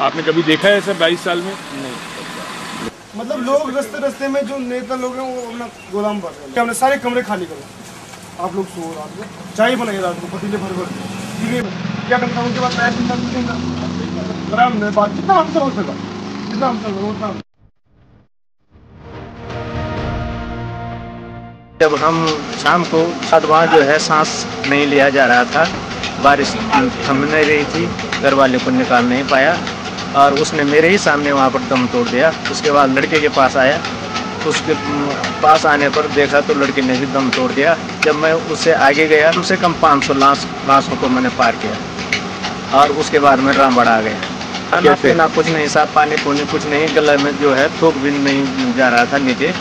आपने कभी देखा है ऐसा 22 साल में? नहीं। मतलब लोग रास्ते में जो नेता लोग हैं वो अपना गोदाम बन गए। हमने सारे कमरे खाली करो, आप लोग सो रात को, चाय बनाइए रात को पतीले भर क्या करता हूँ, उनके बाद बात जितना हम समझ सका जितना हम समझ। जब हम शाम को वहाँ जो है सांस नहीं लिया जा रहा था, बारिश थम नहीं रही थी, घर वाले को निकाल नहीं पाया और उसने मेरे ही सामने वहाँ पर दम तोड़ दिया। उसके बाद लड़के के पास आया, उसके पास आने पर देखा तो लड़के ने भी दम तोड़ दिया। जब मैं उससे आगे गया, कम से कम 500 लाशों को मैंने पार किया और उसके बाद मैं रामबाड़ा आ गया। खाना पीना कुछ नहीं, साफ पानी पुनी कुछ नहीं, गले में जो है थूक भी नहीं जा रहा था नीचे।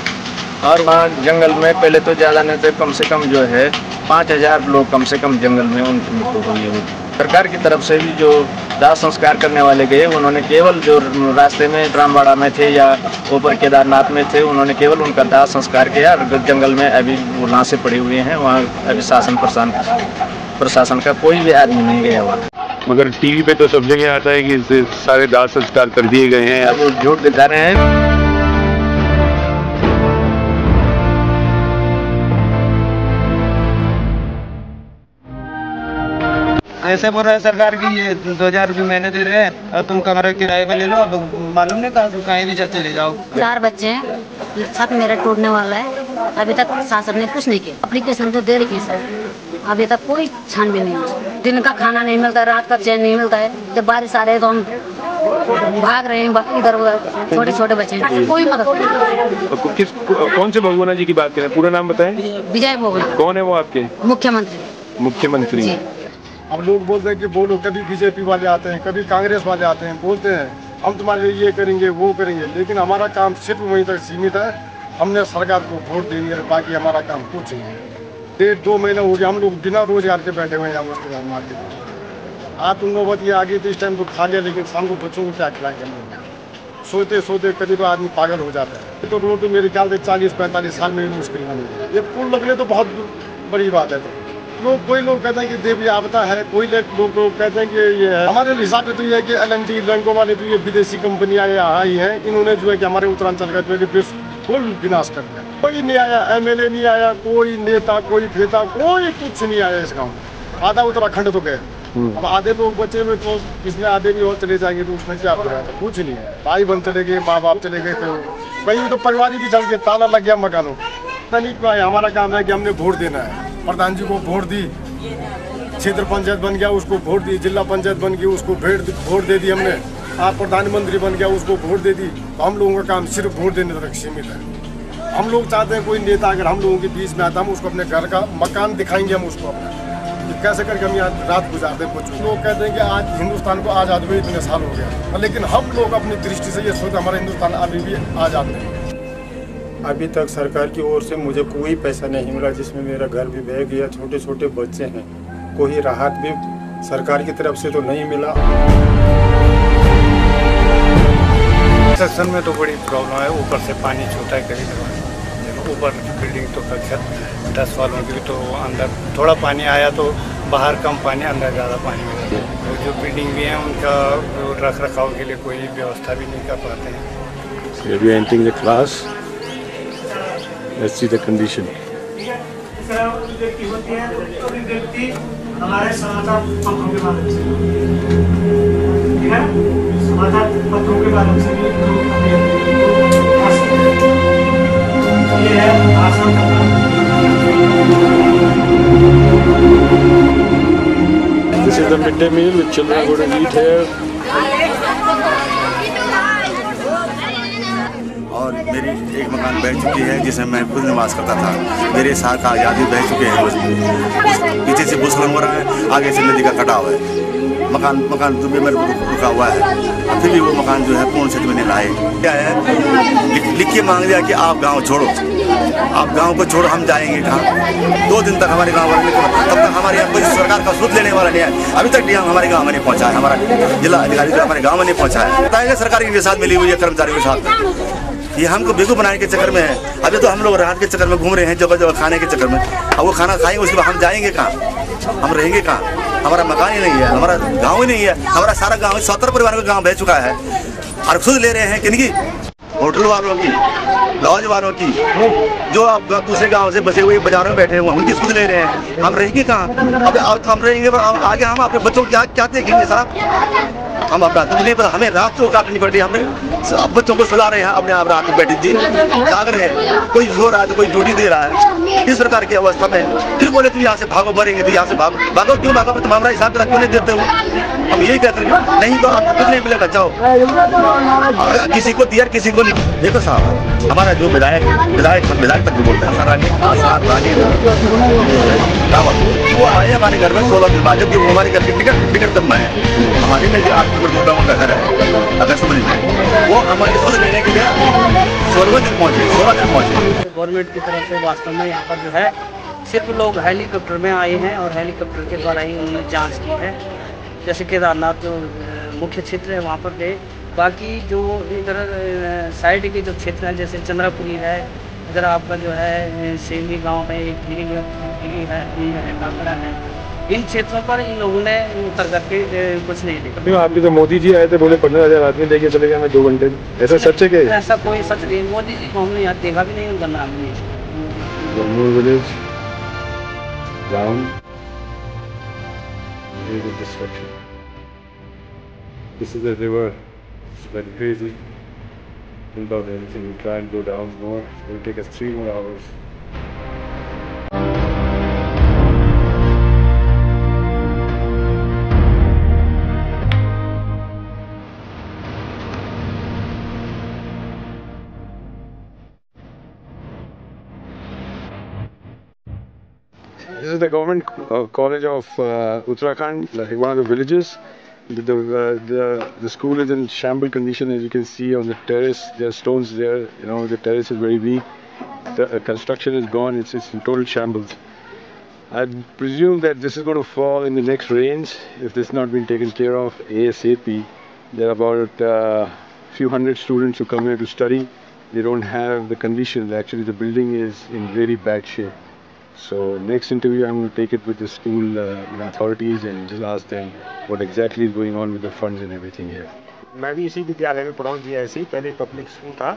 और वहाँ जंगल में पहले तो ज़्यादा नहीं थे, कम से कम जो है 5000 लोग कम से कम जंगल में उनकी मृत्यु हुई है। सरकार की तरफ से भी जो दाह संस्कार करने वाले गए, उन्होंने केवल जो रास्ते में रामबाड़ा में थे या ऊपर केदारनाथ में थे, उन्होंने केवल उनका दाह संस्कार किया। और जंगल में अभी वो लाशें पड़ी हुई हैं, वहाँ अभी प्रशासन का कोई भी आदमी नहीं गया हुआ। मगर टीवी पे तो सब जगह आता है कि सारे दाह संस्कार कर दिए गए हैं। वो झूठ दिखा रहे हैं। ऐसे बोल रहे हैं सरकार की ये 2000 रुपये महीने दे रहे हैं और तुम कमरे किराए पे ले लो, अब मालूम नहीं कहा कहीं भी चले जाओ। 4 बच्चे हैं, छत मेरा टूटने वाला है। अभी तक शासन ने कुछ नहीं किया। एप्लीकेशन तो दे रही सर, अभी तक कोई छानबीन नहीं है। दिन का खाना नहीं मिलता, रात का चैन नहीं मिलता है। जब बारिश आ रही है तो हम भाग रहे हैं इधर उधर, छोटे छोटे बच्चे हैं, कोई मदद नहीं। कौन से भगवाना जी की बात करें, पूरा नाम बताएं। विजय भगवाना। कौन है वो आपके? मुख्यमंत्री। हम लोग बोलते हैं कि बोलो, कभी बीजेपी वाले आते हैं, कभी कांग्रेस वाले आते हैं, बोलते हैं हम तुम्हारे लिए ये करेंगे वो करेंगे, लेकिन हमारा काम सिर्फ वहीं तक सीमित है। हमने सरकार को वोट दे दिया, बाकी हमारा काम कुछ नहीं है। 1.5-2 महीने हो गया हम लोग बिना रोजगार के बैठे हुए हैं मार्केट। आज तुम नौबत ये आ गई तो इस टाइम तो खा लिया, लेकिन शाम को बच्चों को क्या खिलाएंगे हम लोग? सोते सोते करीब आदमी पागल हो जाता है। तो रोड तो मेरे ख्याल से 40-45 साल में मुश्किल नहीं है। ये पुल लगने तो बहुत बड़ी बात है। तो कोई लोग कहते हैं कि देवी आपदा है, कोई लोग कहते हैं कि ये है। हमारे हिसाब से तो ये है कि LNT लैंको वाले तो ये विदेशी कंपनियां यहाँ आई हैं, इन्होंने जो है कि हमारे उत्तरांचल का बिल्कुल विनाश कर दिया। कोई नहीं आया, MLA नहीं आया, कोई नेता, कोई फेता, कोई कुछ नहीं आया इस गाँव में। आधा उत्तराखंड तो गए, अब आधे लोग बचे में, तो इसमें आधे भी और चले जाएंगे तो उसमें क्या हो रहा है? कुछ नहीं है। भाई बहन चले गए, माँ बाप चले गए, तो कहीं तो परिवार भी चल के ताला लग गया मकानों। हमारा काम है कि हमने वोट देना है। प्रधान जी को वोट दी, क्षेत्र पंचायत बन गया उसको वोट दी, जिला पंचायत बन गई उसको वोट दे दी हमने, आप प्रधानमंत्री बन गया उसको वोट दे दी। तो हम लोगों का काम सिर्फ वोट देने तक सीमित है। हम लोग चाहते हैं कोई नेता अगर हम लोगों के बीच में आता, हम उसको अपने घर का मकान दिखाएंगे, हम उसको अपना कैसे करके हम यहाँ रात गुजारते हैं। कुछ लोग कहते हैं कि आज हिंदुस्तान को आज़ाद हुए इतने साल हो गया, लेकिन हम लोग अपनी दृष्टि से ये सोचते हमारा हिंदुस्तान अभी भी आज़ाद नहीं। अभी तक सरकार की ओर से मुझे कोई पैसा नहीं मिला, जिसमें मेरा घर भी बह गया, छोटे छोटे बच्चे हैं। कोई राहत भी सरकार की तरफ से तो नहीं मिला। सेक्शन में तो बड़ी प्रॉब्लम है, ऊपर से पानी छूटा है करीब, ऊपर बिल्डिंग तो कक्षत 10 वालों की तो अंदर थोड़ा पानी आया तो बाहर कम पानी, अंदर ज़्यादा पानी मिला। तो जो बिल्डिंग भी है उनका रख रखाव के लिए कोई व्यवस्था भी नहीं कर पाते हैं। Let's see the condition. हमारे समाचार पत्रों के माध्यम से, ठीक है, समाचार पत्रों के माध्यम से ये है आसान करना। This is the midday meal which children are going to eat here. और मेरी एक मकान बह चुकी है जिसमें मैं खुद निवास करता था। मेरे साथ कागजात भी बह चुके हैं। पीछे से भूस्खलन हो रहा है, आगे से नदी का कटाव है। मकान तो भी मेरे रुका हुआ है, फिर भी वो मकान जो है पूर्ण क्षेत्र में नहीं लाए। क्या है, लिख के मांग दिया कि आप गांव छोड़ो, आप गांव को छोड़ो, हम जाएंगे कहाँ? 2 दिन तक हमारे गाँव वाले, तब तक हमारे यहाँ कोई सरकार का सूद लेने वाला नहीं है। अभी तक डीएम हमारे गाँव में नहीं पहुँचा है, हमारा जिला अधिकारी हमारे गाँव में नहीं पहुँचा है। बताएंगे सरकार के साथ मिली हुई है, कर्मचारियों के साथ ये हमको बेवकूफ़ बनाने के चक्कर में है। अभी तो हम लोग राहत के चक्कर में घूम रहे हैं, जगह जगह खाने के चक्कर में। अब वो खाना खाएंगे उसके बाद हम जाएंगे कहाँ, हम रहेंगे कहाँ? हमारा मकान ही नहीं है, हमारा गाँव ही नहीं है। हमारा सारा गाँव 70 परिवारों का गाँव बह चुका है और खुद ले रहे हैं किनकी? होटल वालों की, लॉज वालों की, जो आप दूसरे गांव से बसे हुए बाजारों में बैठे हुए उनकी सुध ले रहे हैं। हम रहेंगे कहाँ? अब हम रहेंगे आगे, हम अपने बच्चों को क्या देखेंगे साहब? हम अपना दुनिया पर हमें रात को काटनी पड़ रही है। हमने बच्चों को सुला रहे हैं, अपने आप रात में बैठे जी जाग रहे हैं, कोई सो रहा है तो कोई ड्यूटी दे रहा है। इस प्रकार की अवस्था में फिर बोले तुम यहाँ से भागो, मरेंगे तो यहाँ से भागो। भागो क्यों भागो? तुम हमारा हिसाब क्यों नहीं देते हो? हम यही कहते हैं, नहीं तो आपको कुछ नहीं मिलेगा, जाओ। किसी को दिया किसी को नहीं। देखो साहब, हमारा जो विधायक तक भी बोलता है वो आए हमारे घर में 16 दिन बाद, जबकि वो हमारे घर की टिकट तब में है। हमारे में जो का घर है अगर समझ में, वो हमारे सोच लेने के लिए 16 दिन पहुँचे। गवर्नमेंट की तरफ से वास्तव में यहाँ पर जो है सिर्फ लोग हेलीकॉप्टर में आए हैं और हेलीकॉप्टर के द्वारा ही उन्होंने जांच की है। जैसे केदारनाथ जो मुख्य क्षेत्र है वहाँ पर गए, बाकी जो इधर साइड के जो क्षेत्र हैं जैसे चंद्रापुरी है, इधर आपका जो है सेंगी गांव में एक है, काकड़ा है, इन क्षेत्रों पर इन लोगों ने उतर करके कुछ नहीं देखा। आपके तो मोदी जी आए थे, बोले 15,000 आदमी लेके चले गए मैं 2 घंटे। ऐसा सच है क्या? ऐसा कोई सच नहीं। मोदी जी को हमने यहाँ देखा भी नहीं, उनका नाम नहीं है। This is a river. It's very crazy. Without anything, we try and go down more. It will take us 3 more hours. This is the government college of Uttarakhand, like one of the villages. The school is in shambles condition, as you can see on the terrace. There are stones there. You know, the terrace is very weak. The construction is gone. It's in total shambles. I presume that this is going to fall in the next rains if this has not been taken care of ASAP. There are about few hundred students who come here to study. They don't have the conditions. Actually, the building is in really bad shape. So next interview, I'm going to take it with the school authorities and just ask them what exactly is going on with the funds and everything here. मैं भी इसी विद्यालय में पढ़ा हूँ ऐसे ही। पहले public school था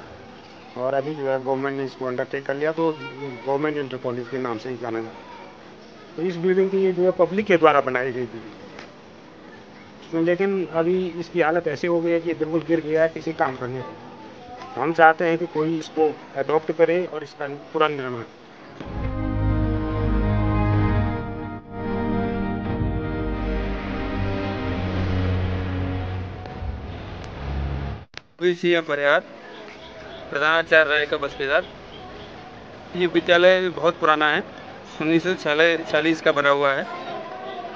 और अभी जो है गवर्नमेंट ने इसको अंडरटेक कर लिया, तो गवर्नमेंट इंटर कॉलेज के नाम से ही जाना जाता। तो इस बिल्डिंग की जो है पब्लिक के द्वारा बनाई गई बिल्डिंग, लेकिन अभी इसकी हालत ऐसी हो गई है कि बिल्कुल गिर गया है किसी काम करने को। हम चाहते हैं कि कोई इसको अडॉप्ट करे और इसका पूरा निर्माण। परिवार प्रधानाचार्य राय का बस्पेदार। ये विद्यालय बहुत पुराना है, 1940 का बना हुआ है।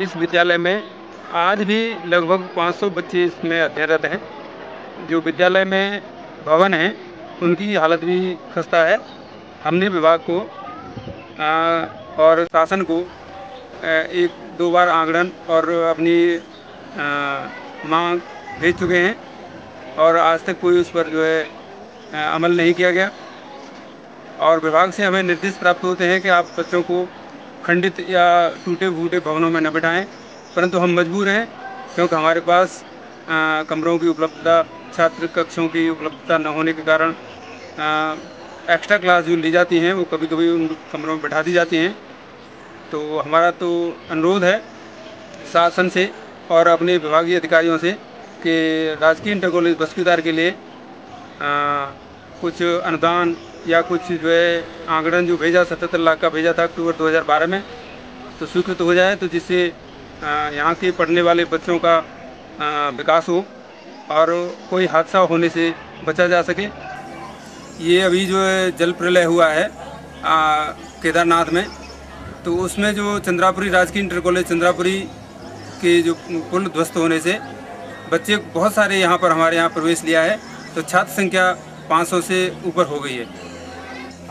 इस विद्यालय में आज भी लगभग 500 बच्चे इसमें अध्ययनरत हैं। जो विद्यालय में भवन है उनकी हालत भी खस्ता है। हमने विभाग को और शासन को 1-2 बार आंगड़न और अपनी मांग भेज चुके हैं और आज तक कोई उस पर जो है अमल नहीं किया गया। और विभाग से हमें निर्देश प्राप्त होते हैं कि आप बच्चों को खंडित या टूटे फूटे भवनों में न बिठाएं, परंतु हम मजबूर हैं क्योंकि हमारे पास कमरों की उपलब्धता, छात्र कक्षों की उपलब्धता न होने के कारण एक्स्ट्रा क्लास जो ली जाती हैं वो कभी कभी उन कमरों में बैठा दी जाती हैं। तो हमारा तो अनुरोध है शासन से और अपने विभागीय अधिकारियों से कि राजकीय इंटर कॉलेज बस्पीदार के लिए कुछ अनुदान या कुछ जो है आंकड़न जो भेजा 77 लाख का भेजा था अक्टूबर 2012 में, तो स्वीकृत हो जाए, तो जिससे यहाँ के पढ़ने वाले बच्चों का विकास हो और कोई हादसा होने से बचा जा सके। ये अभी जो है जल प्रलय हुआ है केदारनाथ में, तो उसमें जो चंद्रापुरी राजकीय इंटर कॉलेज चंद्रापुरी के जो पुल ध्वस्त होने से बच्चे बहुत सारे यहाँ पर हमारे यहाँ प्रवेश लिया है, तो छात्र संख्या 500 से ऊपर हो गई है।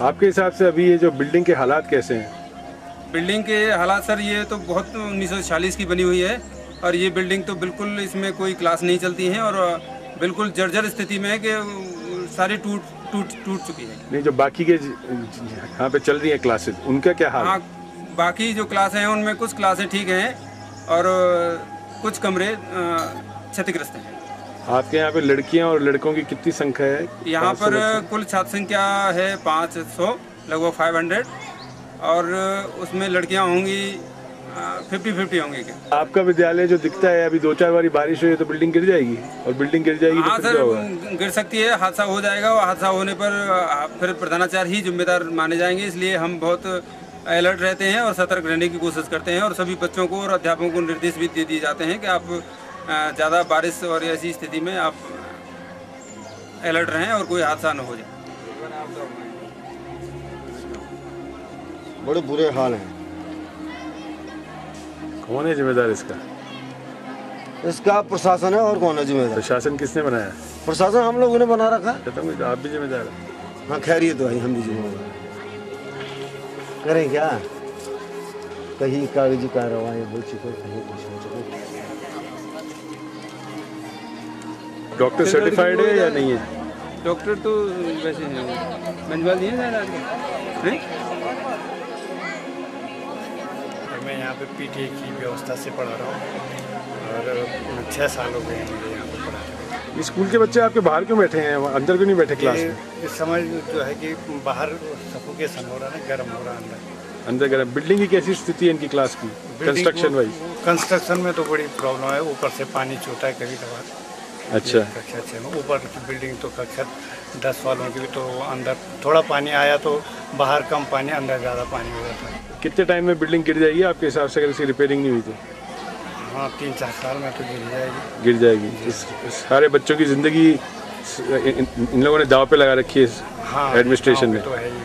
आपके हिसाब से अभी ये जो बिल्डिंग के हालात कैसे हैं? बिल्डिंग के हालात सर, ये तो बहुत 1940 की बनी हुई है और ये बिल्डिंग तो बिल्कुल इसमें कोई क्लास नहीं चलती है और बिल्कुल जर्जर स्थिति में है कि सारी टूट टूट चुकी है। नहीं, जो बाकी के यहाँ पे चल रही हैं क्लासेस, उनका क्या हाल? हाँ, बाकी जो क्लासें हैं उनमें कुछ क्लासें ठीक हैं और कुछ कमरे क्षतिग्रस्त हैं। आपके यहाँ पे लड़कियाँ और लड़कों की कितनी संख्या है? यहाँ पर कुल छात्र संख्या है 500, लगभग 500, और उसमें लड़कियाँ होंगी 50-50 होंगे। क्या आपका विद्यालय जो दिखता है, अभी 2-4 बारी बारिश हुई तो बिल्डिंग गिर जाएगी, और बिल्डिंग गिर जाएगी हाँ तो फिर क्या होगा? गिर सकती है, हादसा हो जाएगा, और हादसा होने पर फिर प्रधानाचार्य ही जिम्मेदार माने जाएंगे। इसलिए हम बहुत अलर्ट रहते हैं और सतर्क रहने की कोशिश करते हैं, और सभी बच्चों को और अध्यापकों को निर्देश भी दे दिए जाते हैं कि आप ज़्यादा बारिश और ऐसी स्थिति में आप अलर्ट रहें और कोई हादसा न हो जाए। बड़े बुरे हाल हैं। कौन है जिम्मेदार इसका? इसका प्रशासन है, और कौन है जिम्मेदार? प्रशासन किसने बनाया? प्रशासन हम लोगों ने बना रखा है। खत्म, आप भी जिम्मेदार हैं? हाँ, खैर ये तो है, हम भी जिम्मेदार करें क्या? कहीं कागजी कार्रवाई हो चुकी, कहीं कुछ हो चुका। डॉक्टर सर्टिफाइड है या नहीं है? डॉक्टर तो वैसे हैं, मंजवाल दिए हैं। मैं यहाँ पे पीटीए की व्यवस्था से पढ़ा रहा हूँ और 6 साल हो गए हैं मुझे यहाँ पे पढ़ा। ये स्कूल के बच्चे आपके बाहर क्यों बैठे हैं, अंदर क्यों नहीं बैठे क्लास में? इस समय जो है कि बाहर सफोकेशन हो रहा है, गर्म हो रहा है अंदर गर्म। बिल्डिंग की कैसी स्थिति है इनकी क्लास की, कंस्ट्रक्शन वाइज? कंस्ट्रक्शन में तो बड़ी प्रॉब्लम है, ऊपर से पानी छूटा है कभी कभार। अच्छा, कक्षा 6 में ऊपर की बिल्डिंग तो कक्षा 10 वालों की भी तो अंदर थोड़ा पानी आया तो बाहर कम पानी, अंदर ज़्यादा पानी हो जाता है। कितने टाइम में बिल्डिंग गिर जाएगी आपके हिसाब से, अगर इसकी रिपेयरिंग नहीं हुई तो? हाँ, 3-4 साल में तो गिर जाएगी। इस सारे बच्चों की ज़िंदगी इन लोगों ने दाव पे लगा रखी है। हाँ, एडमिनिस्ट्रेशन में तो है ही।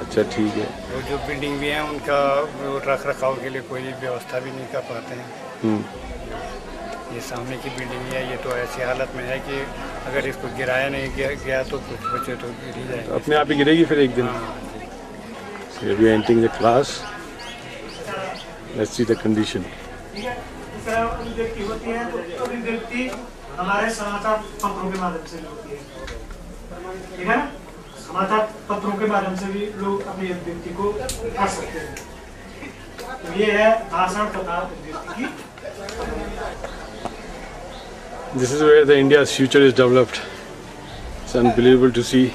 अच्छा, ठीक है। वो जो बिल्डिंग भी है उनका रख रखाव के लिए कोई व्यवस्था भी नहीं कर पाते हैं। ये सामने की बिल्डिंग है, ये तो ऐसी हालत में है कि अगर इसको गिराया नहीं गया तो कुछ बच्चे तो गिर ही जाएंगे। अपने आप ही गिरेगी फिर एक दिन। So we are entering the class. Let's see the condition. इस तरह अभिव्यक्ति होती है तो अभिव्यक्ति हमारे समाचार पत्रों के माध्यम से होती है, ठीक है ना? समाचार पत्रों के माध्यम से भी लोग अपनी अभिव्यक्ति को कर सकते हैं। तो ये है भाषण तथा अभिव्यक्ति की। This is where the India's future is developed. It's unbelievable to see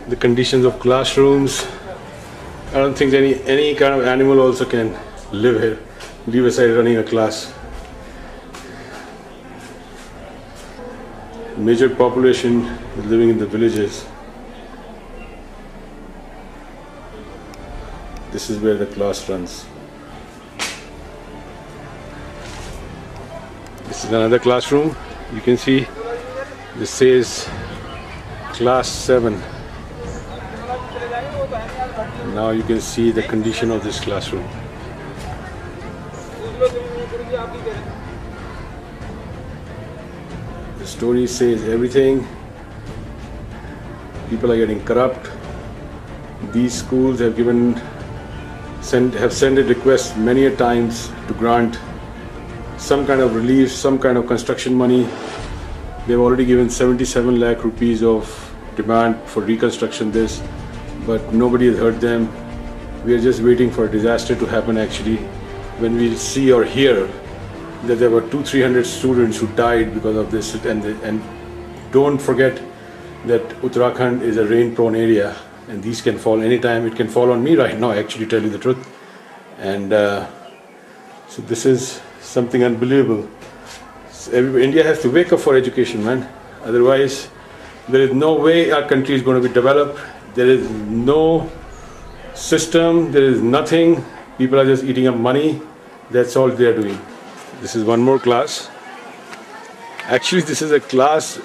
the conditions of classrooms. I don't think any kind of animal also can live here, leave aside running a class. Major population is living in the villages. This is where the class runs. This is another classroom. You can see this says class 7. Now you can see the condition of this classroom. The story says everything. People are getting corrupt. These schools have sent a request many a times to grant some kind of relief, some kind of construction money. They've already given 77 lakh rupees of demand for reconstruction this, but nobody has heard them. We are just waiting for a disaster to happen actually, when we see or hear that there were 200-300 students who died because of this. And don't forget that Uttarakhand is a rain prone area, and these can fall anytime. It can fall on me right now, actually, tell you the truth. And so this is something unbelievable. India has to wake up for education, man. Otherwise, there is no way our country is going to be developed. There is no system, there is nothing. People are just eating up money. That's all they are doing. This is one more class. Actually, this is a class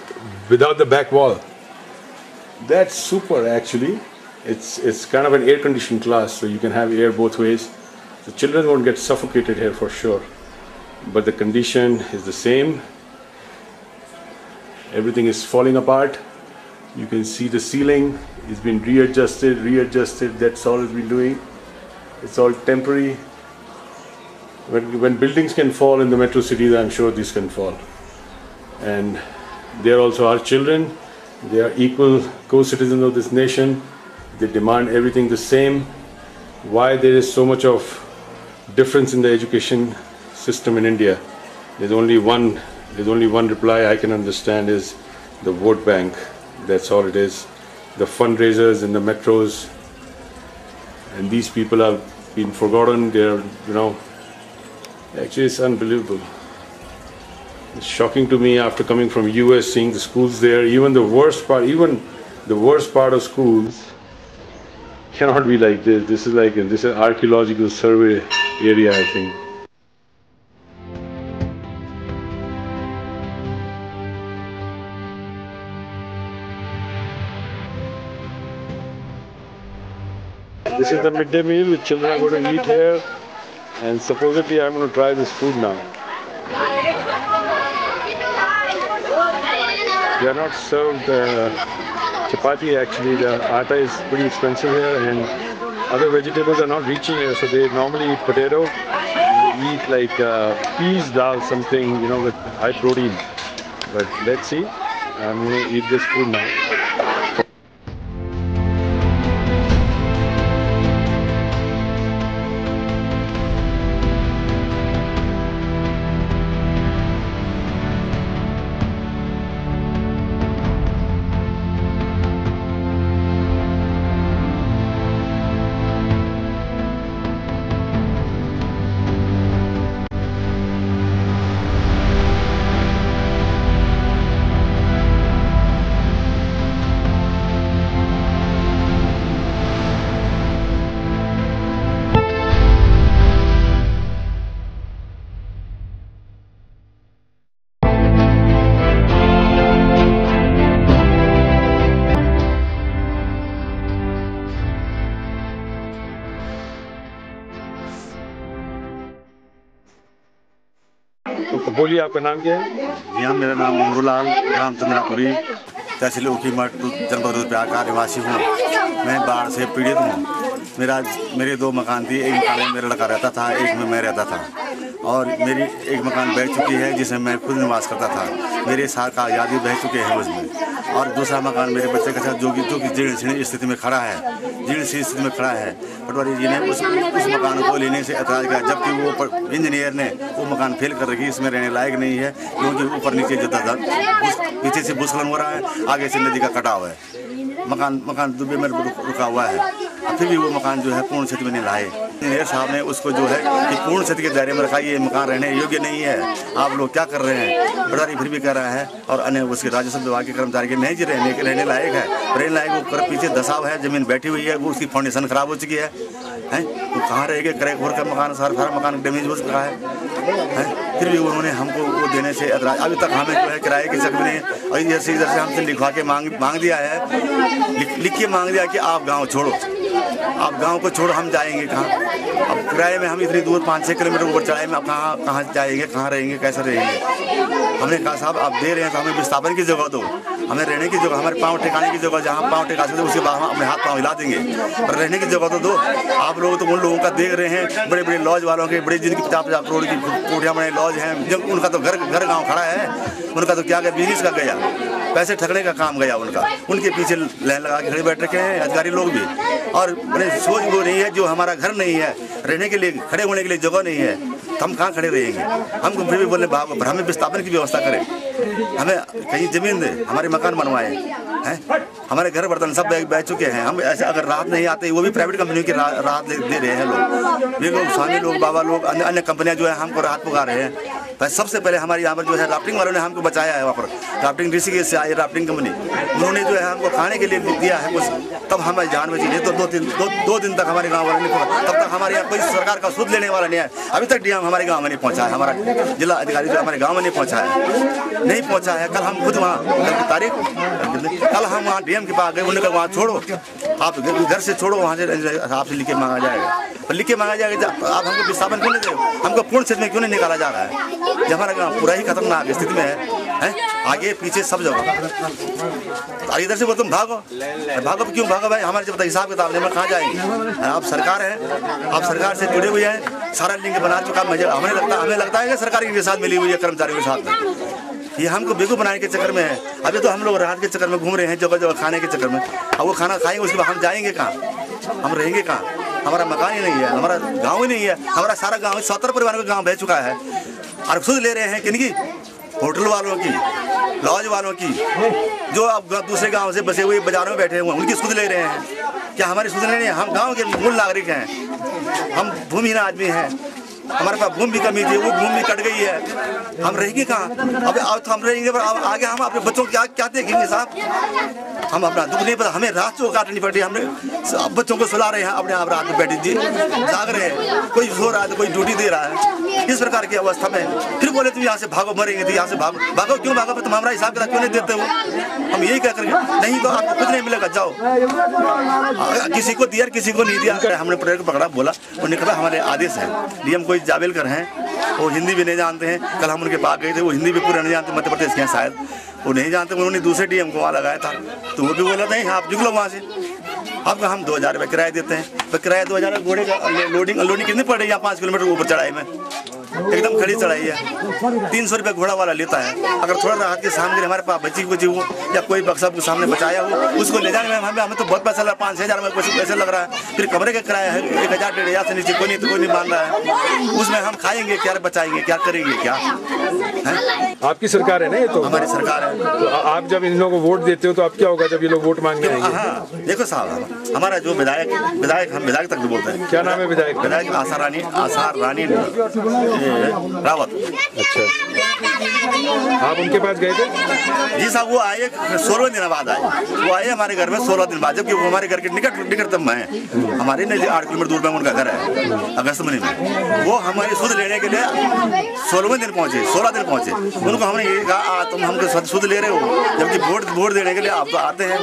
without the back wall. That's super, actually. It's kind of an air-conditioned class, so you can have air both ways. The children won't get suffocated here for sure. But the condition is the same. Everything is falling apart. You can see the ceiling is been readjusted. That's all it's been doing. It's all temporary. When buildings can fall in the metro cities, I'm sure these can fall. And they're also our children. They are equal co-citizens of this nation. They demand everything the same. Why there is so much of difference in the education system in India? There's only one reply I can understand is the vote bank. That's all it is. The fundraisers in the metros, and these people have been forgotten. They're, actually it's unbelievable. It's shocking to me after coming from US, seeing the schools there. Even the worst part of schools cannot be like this. This is an archaeological survey area, I think. This is the midday meal which children are going to eat here, and supposedly I'm going to try this food now. They are not served chapati actually. The atta is pretty expensive here, and other vegetables are not reaching here, so they normally eat potato. They eat like peas, dal, something, with high protein. But let's see. I'm going to eat this food now. तो बोलिए, आपका नाम क्या है? जी, मेरा नाम मंगरूलाल, ग्राम चंद्रापुरी, तहसील ऊखीमठ, जनपद रुद्रप्रयाग का निवासी हूँ। मैं बाढ़ से पीड़ित हूँ। मेरे 2 मकान थी, एक मकान में मेरा लड़का रहता था, एक में मैं रहता था, और मेरी एक मकान बह चुकी है जिसमें मैं खुद निवास करता था। मेरे सारे कागजात भी बह चुके हैं उसमें, और दूसरा मकान मेरे बच्चे के साथ जो कि जीर्ण शीर्ण स्थिति में खड़ा है, पटवारी जी ने उस मकान को लेने से ऐतराज़ किया, जबकि वो इंजीनियर ने वो मकान फेल कर रखी, इसमें रहने लायक नहीं है, क्योंकि ऊपर नीचे पीछे से भूस्खलन हो रहा है, आगे से नदी का कटाव है। मकान दुबे में रुका हुआ है, फिर भी वो मकान जो है पूर्ण क्षति में नहीं लाए। इंजीनियर साहब ने उसको जो है कि पूर्ण क्षति के दायरे में रखा, ये मकान रहने योग्य नहीं है, आप लोग क्या कर रहे हैं? पटवारी फिर भी कह रहा है, और अन्य उसके राजस्व विभाग के कर्मचारी के नहीं जी रहने लायक है, रहने लायक वो पीछे धसाव है, जमीन बैठी हुई है, वो उसकी फाउंडेशन खराब हो चुकी है, वो कहाँ रहेगा? क्रैक हो का मकान, सारा मकान डैमेज हो चुका है, फिर भी उन्होंने हमको वो देने से ऐतराज। अभी तक हमें जो है किराए की शक नहीं, और इधर से हमसे लिखवा के मांग दिया है, लिख के मांग दिया कि आप गाँव छोड़ो, आप गांव को छोड़ो, हम जाएंगे कहाँ? अब किराए में हम इतनी दूर 5-6 किलोमीटर ऊपर चढ़ाए में अब कहाँ जाएंगे, कहाँ रहेंगे, कैसे रहेंगे? हमने कहा साहब आप दे रहे हैं तो हमें विस्थापन की जगह दो, हमें रहने की जगह, हमारे पाँव ठिकाने की जगह, जहाँ पाँव ठिका सकते उसके बाद हम अपने हाथ पाँव हिला देंगे, पर रहने की जगह तो दो। आप लोग तो उन लोगों का देख रहे हैं, बड़े बड़े लॉज वालों के, बड़े जिनकी 50-50 करोड़ की कोठियाँ बने लॉज हैं, जब उनका तो घर गाँव खड़ा है, उनका तो क्या गया, बिजनेस का गया, पैसे ठगने का काम गया उनका, उनके पीछे लाइन लगा के खड़े बैठ रखे हैं अधिकारी लोग भी, और सोच वो नहीं है, जो हमारा घर नहीं है, रहने के लिए खड़े होने के लिए जगह नहीं है, तो हम कहाँ खड़े रहेंगे? हमको फिर भी बोलने पर हमें विस्थापन की व्यवस्था करें, हमें कहीं जमीन दे, हमारे मकान बनवाए हैं, हमारे घर बर्तन सब बह चुके हैं। हम ऐसे अगर राहत नहीं आते, वो भी प्राइवेट कंपनियों की राहत दे रहे हैं लोग, ये लोग स्वामी लोग, बाबा लोग, अन्य कंपनियां जो है हमको राहत पुकार रहे हैं। सबसे पहले हमारे यहाँ पर जो है राफ्टिंग वालों ने हमको बचाया है, वहाँ पर राफ्टिंग ऋषिकेश से आई राफ्टिंग कंपनी, उन्होंने जो है हमको खाने के लिए दिया है कुछ, तब हमें जान बची। नहीं तो 2 दिन तक हमारे गाँव वाले नहीं पहुँचा, तब तक हमारे यहाँ कोई सरकार का सुध लेने वाला नहीं है। अभी तक डीएम हमारे गाँव में नहीं पहुँचा है, हमारा जिला अधिकारी जो हमारे गाँव में नहीं पहुँचा है। कल हम खुद वहाँ, कल हम वहाँ डीएम के पास गए, उन्होंने कहा वहाँ छोड़ो, आप घर से छोड़ो, वहाँ से आपसे लिख के मांगा जाएगा, लिख के मांगा जाएगा। आप हमको विस्थापन क्यों नहीं दे, हमको पूर्ण क्षेत्र में क्यों नहीं निकाला जा रहा है, जब हमारा गाँव पूरा ही खतरनाक स्थिति में है, आगे पीछे सब जगह। इधर से बोल तुम भागो क्यों भागो भाई? हमारे जब तक हिसाब किताब नहीं, कहाँ जाएंगे? आप सरकार है, आप सरकार से जुड़े हुए हैं, सारा लिंक बना चुका। हमें लगता है कि सरकार के साथ मिली हुई है कर्मचारियों के साथ में, ये हमको बेवकूफ़ बनाने के चक्कर में है। अभी तो हम लोग राहत के चक्कर में घूम रहे हैं, जगह जगह खाने के चक्कर में। अब वो खाना खाएंगे उसके बाद हम जाएंगे कहाँ, हम रहेंगे कहाँ? हमारा मकान ही नहीं है, हमारा गाँव ही नहीं है। हमारा सारा गाँव 70 परिवारों का गाँव बह चुका है। और सुध ले रहे हैं किनकी? होटल वालों की, लॉज वालों की, जो अब दूसरे गांव से बसे हुए बाजारों में बैठे हुए हैं, उनकी सुध ले रहे हैं। क्या हमारी सुध ले रहे हैं? हम गांव के मूल नागरिक हैं, हम भूमिहीन आदमी हैं। हमारे पास भूमि की कमी थी, वो भूमि कट गई है। हम रहेंगे कहाँ? अब तो हम रहेंगे, पर आगे हम अपने बच्चों को क्या देखेंगे साहब? हम अपना दुख नहीं पता, हमें रात को काटनी पड़ रही है। हमने बच्चों को सुला रहे हैं, अपने आप रात में बैठे जी जाग रहे हैं, कोई सो रहा है तो कोई ड्यूटी दे रहा है। इस प्रकार की अवस्था में फिर बोले तुम यहाँ से भागो, मरेंगे तो यहाँ से भागो क्यों भागो? तुम हमारा हिसाब किताब क्यों नहीं देते हो? हम यही कह करके नहीं तो आपको कुछ नहीं मिलेगा, जाओ। किसी को दिया किसी को नहीं दिया। हमने प्रेरक पकड़ा, बोला, उन्होंने कहा हमारे आदेश है। डीएम कोई जावेलकर हैं, वो हिंदी भी नहीं जानते हैं। कल हम उनके पास गए थे, वो हिंदी भी पूरा नहीं जानते, मध्य प्रदेश के हैं शायद, वो नहीं जानते। उन्होंने दूसरे डीएम को वहाँ लगाया था, तो वो भी बोला नहीं आप निकलो वहाँ से। अब हम 2000 रुपये किराया देते हैं, तो किराया 2000 घोड़े का लोडिंग अनलोडिंग कितनी पड़ रही है? यहाँ 5 किलोमीटर ऊपर चढ़ाई में, एकदम खड़ी चढ़ाई है। 300 रुपये घोड़ा वाला लेता है। अगर थोड़ा राहत की सामग्री हमारे पास बची कुछ हो या कोई बक्सा के सामने बचाया हो, उसको ले जाने में हमें तो बहुत पैसा लगा, 5-6 हज़ार में पैसे लग रहा है। फिर कमरे का किराया है 1000-1500 से नीचे कोई नहीं मान रहा है। उसमें हम खाएंगे क्या, बचाएंगे क्या, करेंगे क्या? आपकी सरकार है ना ये? तो हमारी सरकार है। तो आप जब इन लोगों को वोट देते हो तो अब क्या होगा जब ये लोग वोट मांगने आएंगे? हाँ देखो साहब, हमारा जो विधायक हम विधायक तक भी बोलते हैं। क्या नाम है विधायक? विधायक आसार रानी रावत। अच्छा, आप उनके पास गए थे? जी साहब, वो आए 16 दिन बाद आए। वो आए हमारे घर में 16 दिन बाद, जबकि वो हमारे घर के निकटतम है। हमारे नहीं 8 किलोमीटर दूर में उनका घर है, अगस्तमनी में। वो हमारी सुध लेने के लिए 16वें दिन पहुंचे, 16 दिन पहुंचे। उनको हमने यही कहा तुम हमको सुध ले रहे हो, जबकि वोट देने के लिए आप तो आते हैं,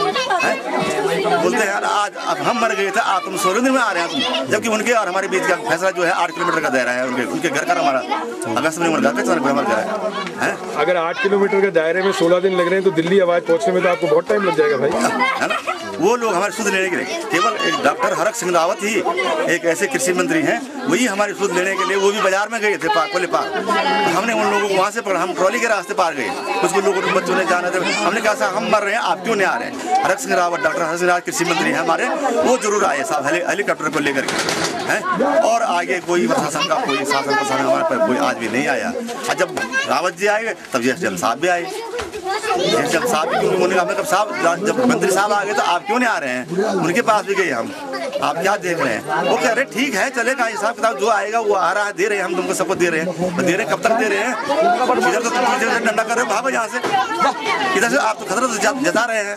बोलते हैं यार आज अब हम मर गए थे, आप तुम 16 दिन में आ रहे हैं तुम। जबकि उनके और हमारे बीच का फैसला जो है 8 किलोमीटर का दायरा है। उनके घर का हमारा अगस्त में उनका है। अगर 8 किलोमीटर के दायरे में 16 दिन लग रहे हैं तो दिल्ली आवाज पहुंचने में तो आपको बहुत टाइम लग जाएगा भाई, है ना? वो लोग हमारी सुध लेने के लिए, केवल एक डॉक्टर हरक सिंह रावत ही एक ऐसे कृषि मंत्री हैं, वही हमारी सुध लेने के लिए, वो भी बाजार में गए थे कोले पार। हमने उन लोगों को वहाँ से पकड़ा, हम ट्रॉली के रास्ते पार गए। कुछ लोगों को बच्चों ने जाना था, हमने कहा साहब हम मर रहे हैं, आप क्यों नहीं आ रहे हैं? हरक सिंह रावत, डॉक्टर हरक सिंह रावत कृषि मंत्री हैं हमारे, वो जरूर आए साहब हेलीकॉप्टर को लेकर के हैं। और आगे कोई प्रशासन का कोई शासन प्रशासन हमारे पर कोई आज भी नहीं आया। और जब रावत जी आए तब जब साहब भी आए, जब साहब साहब जब मंत्री साहब आ गए तो आप क्यों नहीं आ रहे हैं? उनके पास भी गए हम, आप क्या देख रहे हैं? वो कह रहे ठीक है चलेगा, हिसाब किताब जो आएगा वो आ रहा है, दे रहे हैं, हम तुमको सबको दे रहे हैं। दे रहे कब तक दे रहे हैं? इधर तो तुम डंडा कर रहे हो, भागो यहाँ से, इधर से आप तो खतरा तो जता रहे हैं,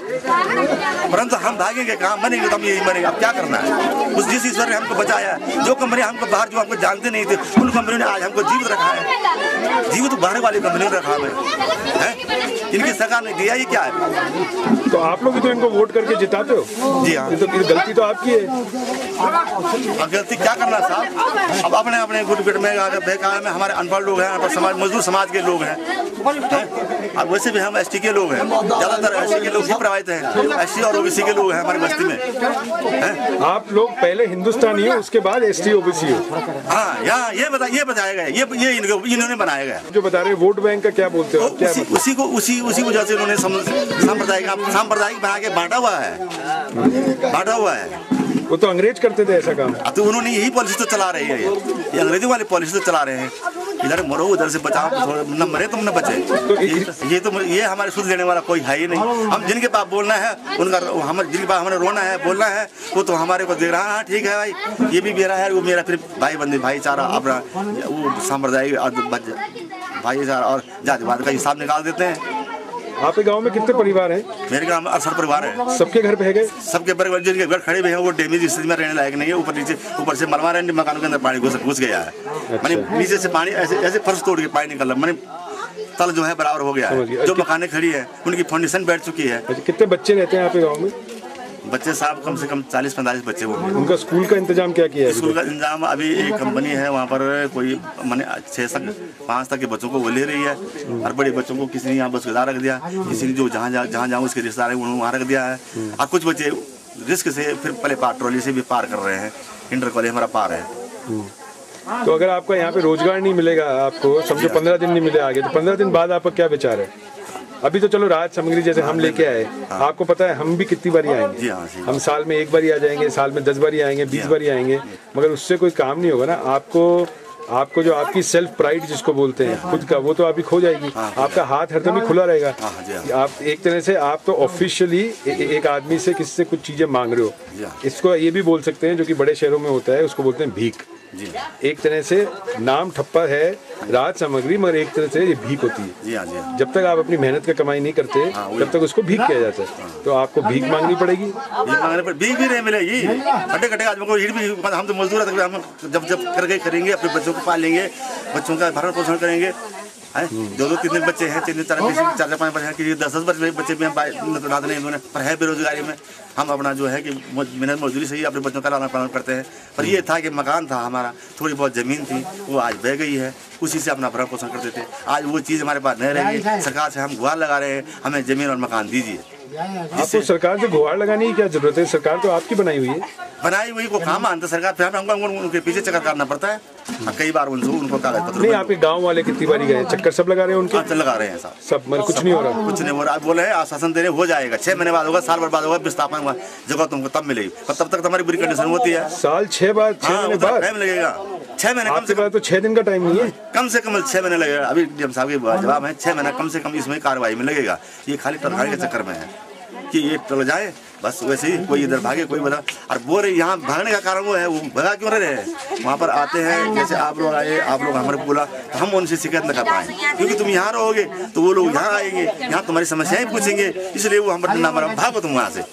परंतु हम भागेंगे कहाँ? मरेंगे तो हम यही मरेंगे। अब क्या करना है? उस जिस ईश्वर ने हमको बचाया, जो कंपनी हमको बाहर जो हमको जानते नहीं थे, उन कंपनियों ने आज हमको जीवित रखा है। जीवित बाहर वाली कंपनियों ने रखा है, इनकी सरकार ने दिया ही क्या है? तो आप लोग भी तो इनको वोट करके जिताते हो। जी हाँ, तो गलती तो आपकी है। अब गलती क्या करना साहब? अब अपने अपने गुट में हमारे अनपढ़ लोग हैं, अनपढ़ समाज, मजदूर समाज के लोग हैं। अब वैसे भी हम एसटी के लोग हैं, ज्यादातर एसटी के लोग ही प्रभावित हैं, एसटी और ओबीसी के लोग हैं हमारी बस्ती में। आप लोग पहले हिंदुस्तानी हो, उसके बाद एसटी ओबीसी हो। हाँ, यहाँ ये बताया गया, ये इन्होंने बनाया गया। जो बता रहे वोट बैंक का क्या बोलते हो? उसी वजह से उन्होंने सांप्रदायिक बना के बांटा हुआ है। वो तो अंग्रेज करते थे ऐसा काम, तो उन्होंने यही पॉलिसी तो चला रही है, ये अंग्रेजों वाली पॉलिसी तो चला रहे हैं। इधर मरो उधर से बचाओ, न मरे तुम न बचे। तो ये हमारे सुध लेने वाला कोई है ही नहीं। हम जिनके पास बोलना है उनका, जिनके पास हमें रोना है बोलना है, वो तो हमारे को दे रहा है, ठीक है भाई ये भी मेरा है, वो मेरा, फिर भाई बंदी भाईचारा अपना वो सांप्रदायिक भाईचारा और जातिवाद का हिसाब निकाल देते हैं। आपके गांव में कितने परिवार हैं? मेरे गांव में 68 परिवार है। सबके घर पे गए? सबके परिवार, जिनके घर खड़े हुए हैं वो डैमेज स्थिति में रहने लायक नहीं है। ऊपर से मरवा रहे, मकानों के अंदर पानी घुस गया है। मैंने नीचे से पानी ऐसे फर्श तोड़ के पानी निकल रहा, मैंने तल जो है बराबर हो गया है। जो मकानें खड़ी है उनकी फाउंडेशन बैठ चुकी है। कितने बच्चे रहते हैं आपके गाँव में? बच्चे साहब कम से कम 40-45 बच्चे होंगे। उनका स्कूल का इंतजाम क्या किया है? स्कूल का इंतजाम अभी एक कंपनी है वहाँ पर, कोई मैंने 6-5 तक के बच्चों को वो ले रही है, और बड़े बच्चों को किसी ने यहाँ बस रख दिया, किसी ने जो जहाँ जहाँ उसके रिश्तेदार है उन्होंने वहाँ रख दिया है। और कुछ बच्चे रिस्क से फिर पहले ट्रॉली से भी पार कर रहे हैं। इंटर कॉलेज हमारा पार है। तो अगर आपका यहाँ पे रोजगार नहीं मिलेगा, आपको समझो 15 दिन नहीं मिले आगे, तो 15 दिन बाद आपका क्या विचार है? अभी तो चलो राहत सामग्री जैसे हम लेके आए, आपको पता है हम भी कितनी बारी आएंगे, हम साल में 1 बार आ जाएंगे, साल में 10 बार आएंगे, 20 बार आएंगे, मगर उससे कोई काम नहीं होगा ना। आपको जो आपकी सेल्फ प्राइड जिसको बोलते हैं खुद का, वो तो आपकी खो जाएगी। आपका हाथ हरदम ही खुला रहेगा। आप एक तरह से आप तो ऑफिशियली एक आदमी से किसी से कुछ चीजें मांग रहे हो। इसको ये भी बोल सकते हैं, जो कि बड़े शहरों में होता है, उसको बोलते हैं भीख। एक तरह से नाम ठप्पा है राहत सामग्री, मगर एक तरह से ये भीख होती है। जब तक आप अपनी मेहनत का कमाई नहीं करते तब तक उसको भीख किया जाता है। तो आपको भीख मांगनी पड़ेगी। भीख भी नहीं मिलेगी, खटे आदमी को भी। हम तो मजदूर है, हम जब करके करेंगे, अपने बच्चों को पालेंगे, बच्चों का भरण पोषण करेंगे। 2-3 बच्चे हैं, 4-5 बच्चे हैं, कि 10-10 बच्चे भी हैं, पर है बेरोजगारी में। हम अपना जो है कि मेहनत मजदूरी से ही अपने बच्चों का लालन पालन करते हैं। पर ये था कि मकान था हमारा, थोड़ी बहुत ज़मीन थी, वो आज बह गई है, उसी से अपना भरण पोषण करते थे। आज वो चीज़ हमारे पास नहीं रहेगी। सरकार से हम गुहार लगा रहे हैं, हमें ज़मीन और मकान दीजिए। आपको सरकार से गुहार लगाने की क्या जरूरत है? सरकार तो आपकी बनाई हुई है। बनाई हुई को काम मानता सरकार, फिर हमको उनके पीछे चक्कर करना पड़ता है। कई बार उनको कागज पत्र नहीं। आपके गांव वाले कितनी बारी गए, चक्कर सब लगा रहे हैं उनके? लगा रहे हैं सब मतलब कुछ नहीं हो रहा। कुछ नहीं हो रहा। बोले आश्वासन दे रहे हो जाएगा, 6 महीने बाद होगा, साल भर बाद होगा, विस्थापन होगा, जगह तुमको तब मिलेगी। पर तब तक हमारी बुरी कंडीशन होती है। साल 6 महीने बाद टाइम लगेगा। 6 महीने आपके पास तो 6 दिन का टाइम नहीं है। कम से कम 6 महीने लगेगा। अभी डीएम साहब के जवाब है 6 महीना कम से कम इसमें कार्रवाई में लगेगा। ये खाली टलखाने के चक्कर में है कि ये टल जाए बस, वैसे ही कोई इधर भागे कोई बता। और बोल रहे यहाँ भागने का कारण वो है, वो भगा क्यों रहे हैं? वहाँ पर आते हैं, जैसे आप लोग आए, आप लोग हमारे बोला तो हम उनसे शिकायत न कर पाए, क्योंकि तुम यहाँ रहोगे तो वो लोग यहाँ आएंगे, यहाँ तुम्हारी समस्याएं पूछेंगे, इसलिए वो हम पर भागो तुम वहाँ से,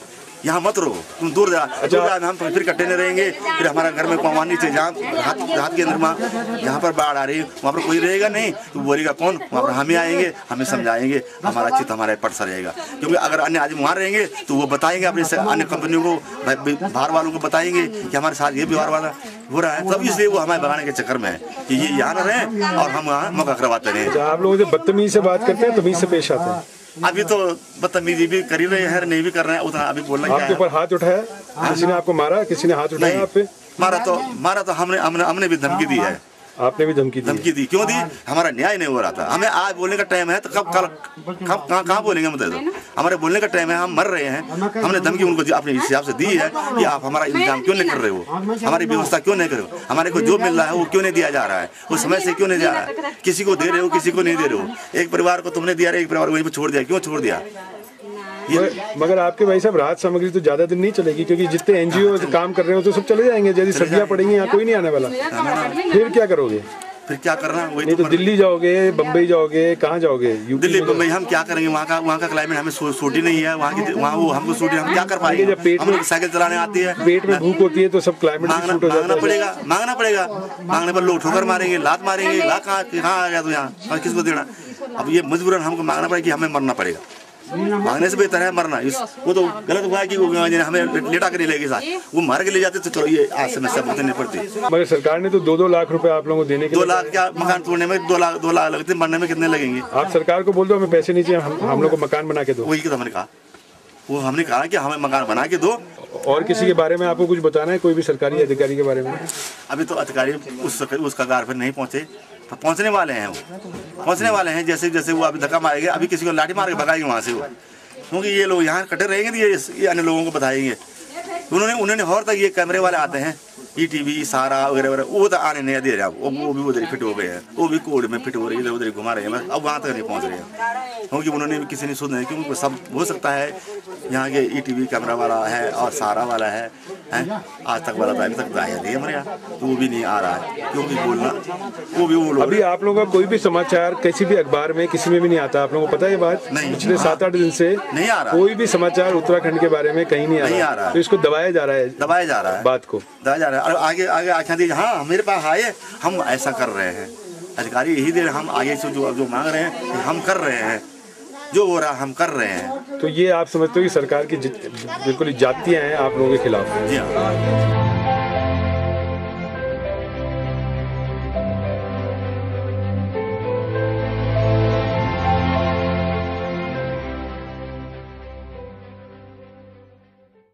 यहाँ मत रहो, तुम दूर जा। हम फिर इकट्ठे नहीं रहेंगे, फिर हमारा घर में कौन नीचे जहाँ हाथ के अंदर जहाँ पर बाढ़ आ रही है वहाँ पर कोई रहेगा नहीं, तो बोलेगा कौन? वहाँ पर हम ही आएंगे, हमें समझाएंगे, हमारा चित्त हमारे पट सा रहेगा। क्योंकि अगर अन्य आदमी वहाँ रहेंगे तो वो बताएंगे अपने अन्य कंपनियों को, बाहर वालों को बताएंगे कि हमारे साथ ये व्यवहार वाला हो रहा है। तब इसलिए वो हमारे भगाने के चक्कर में है कि ये यहाँ न रहे और हम वहाँ मौका करवाते रहे। आप लोग बदतमीजी से बात करते हैं, तमीज से पेश आते हैं। अभी तो बदतमीजी भी कर ही रहे हैं, नहीं भी कर रहे हैं उतना। अभी बोलना आपके ऊपर हाथ उठाया, किसी ने आपको मारा, किसी ने हाथ उठाया आप पे? मारा तो हमने भी धमकी दी है। आपने भी धमकी दी? क्यों दी? हमारा न्याय नहीं हो रहा था। हमें आज बोलने का टाइम है तो कब कहाँ बोलेंगे? मतलब हमारे बोलने का टाइम है, हम मर रहे हैं। हमने धमकी उनको अपने हिसाब से दी है कि आप हमारा इंतजाम क्यों नहीं कर रहे हो, हमारी व्यवस्था क्यों नहीं कर रहे हो, हमारे को जो मिल रहा है वो क्यों नहीं दिया जा रहा है, वो समय से क्यों नहीं जा रहा है। किसी को दे रहे हो, किसी को नहीं दे रहे हो। एक परिवार को तुमने दिया, एक परिवार वहीं पर छोड़ दिया, क्यों छोड़ दिया? मगर आपके भाई साहब राहत सामग्री तो ज्यादा दिन नहीं चलेगी, क्योंकि जितने एनजीओ काम कर रहे हो तो सब चले जाएंगे। यदि सर्दियाँ पड़ेंगी यहाँ कोई नहीं आने वाला, फिर क्या करोगे? फिर क्या करना? वही नहीं तो दिल्ली जाओगे, बम्बई जाओगे, कहाँ जाओगे? दिल्ली बम्बई हम क्या करेंगे? वहाँ का क्लाइमेट हमें सूट ही नहीं है। वहाँ वो हमको सूट, हम क्या कर पाएंगे? जब पेट में साइकिल चलाने आती है, पेट में भूख होती है तो सब क्लाइमेट मांगना पड़ेगा। मांगने पर लोग ठोकर मारेंगे, लात मारेंगे, कहाँ आ गया तो यहाँ और किसको देना? अब ये मजबूरन हमको मांगना पड़ेगा कि हमें मरना पड़ेगा। मांगने से बेहतर है मरना। वो तो गलत हुआ है कि हमें लेटा कर नहीं लेके साथ, वो मार के ले जाते तो चलो ये आज समस्या बहुत नहीं पड़ती। मगर सरकार ने तो 2-2 लाख रुपए आप लोगों को देने के 2 लाख क्या? मकान तोड़ने में 2 लाख लगते, मरने में कितने लगेंगे? आप सरकार को बोल दो हमें पैसे नहीं चाहिए, हम लोग को मकान बना के दो। वही तो हमने कहा, वो हमने कहा कि हमें मकान बना के दो। और किसी के बारे में आपको कुछ बताना है, कोई भी सरकारी अधिकारी के बारे में? अभी तो अधिकारी उस कगार पर नहीं पहुंचे, पहुंचने वाले हैं। वो पहुंचने वाले हैं, जैसे जैसे वो अभी धक्का मारेंगे, अभी किसी को लाठी मार के भगाएंगे वहाँ से वो, क्योंकि ये लोग यहाँ कटे रहेंगे तो ये अन्य लोगों को बताएंगे। उन्होंने और तक ये कैमरे वाले आते हैं, ईटीवी सारा वगैरह वगैरह, वो तो आने नहीं दे रहे हैं। वो भी उधर फिट हो गए हैं, वो भी कोड में फिट हो रही है, इधर उधर घुमा रहे हैं, अब वहाँ तक नहीं पहुँच रहे हैं, क्योंकि उन्होंने किसी ने सुना है। क्योंकि सब हो सकता है यहाँ के ईटीवी कैमरा वाला है और सारा वाला है, आज तक वाला था, अभी तक आया नहीं हमारे यहाँ, तो वो भी नहीं आ रहा है। क्योंकि बोलना वो भी वो लोग, अभी आप लोगों का कोई भी समाचार किसी भी अखबार में किसी में भी नहीं आता, आप लोगों को पता है ये बात? नहीं, पिछले 7-8 दिन से नहीं आ रहा कोई भी समाचार उत्तराखंड के बारे में कहीं नहीं आ रहा है। तो इसको दबाया जा रहा है, बात को दबाया जा रहा है। और आगे आख्या दी, हाँ मेरे पास आए, हम ऐसा कर रहे हैं, अधिकारी यही दे रहे, हम आगे से जो मांग रहे हैं हम कर रहे हैं, जो हो रहा हम कर रहे हैं। तो ये आप समझते हो कि सरकार की बिल्कुल जातियां हैं आप लोगों के खिलाफ? जी हाँ।